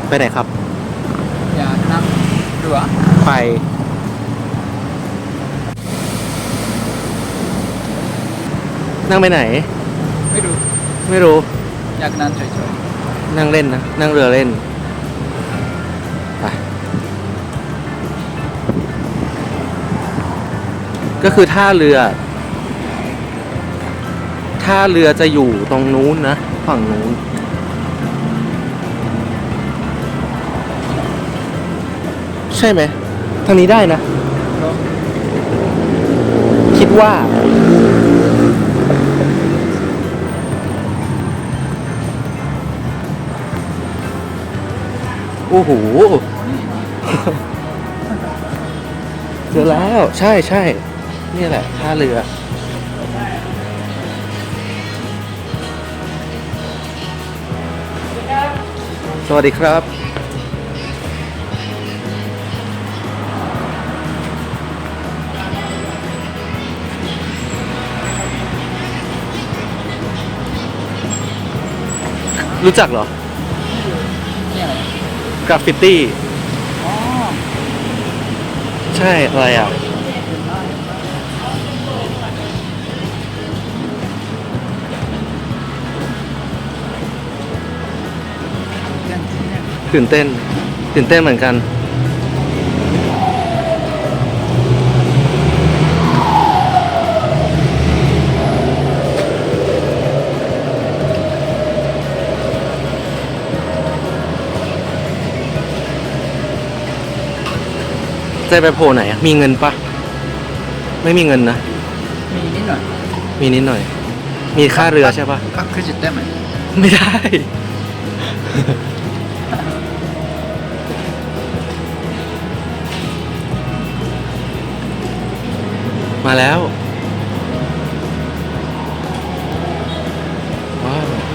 ไปไหนครับ อยากนั่งเรือ ไป นั่งไปไหน ไม่รู้ ไม่รู้ อยากนั่งเฉย นั่งเล่นนะ นั่งเรือเล่น ไป ก็คือท่าเรือ ท่าเรือจะอยู่ตรงนู้นนะ ฝั่งนู้น ใช่ไหม ทางนี้ได้นะ ๆก็ คิดว่า โอ้โห เจอแล้ว ใช่ใช่นี่แหละท่าเรือ สวัสดีครับ รู้จักเหรอ นี่อะไร กราฟฟิตี้ อ๋อ ใช่อะไรอ่ะ ตื่นเต้น ตื่นเต้นเหมือนกัน จะไปโผล่ไหนอะมีเงินปะ ไม่มีเงินนะ มีนิดหน่อย มีนิดหน่อย มีค่าเรือใช่ปะ ก็คือจะได้ไหม ไม่ได้ มาแล้ว ว้าว ว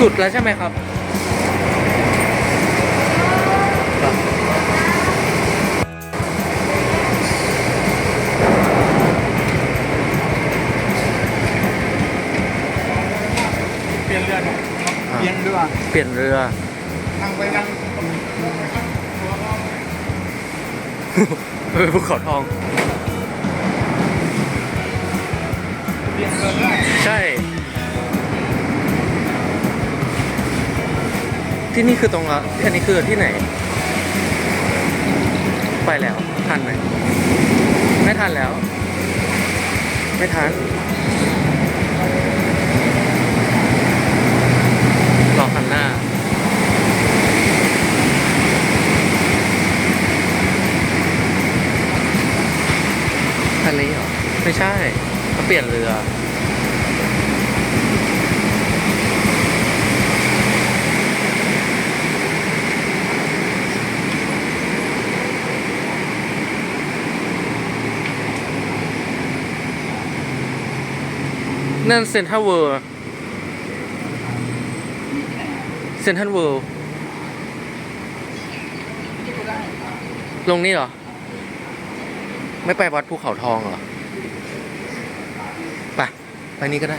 สุดแล้วใช่ไหมครับเปลี่ยนเรือเนี่ยเปลี่ยนเรือ เปลี่ยนเรือ นั่งไปนั่ง ภูเขาทอง เปลี่ยนเรือได้ ใช่ ที่นี่คือตรงละอันนี้คือที่ไหน ไปแล้ว ทันไหม ไม่ทันแล้ว ไม่ทัน รอคันหน้า ทะเลเหรอ ไม่ใช่เขาเปลี่ยนเรือ นั่นเซ็นทรัลเวิลด์เซ็นทรัลเวิลด์ลงนี่เหรอ ไม่ไปวัดภูเขาทองเหรอ ไป ไปนี่ก็ได้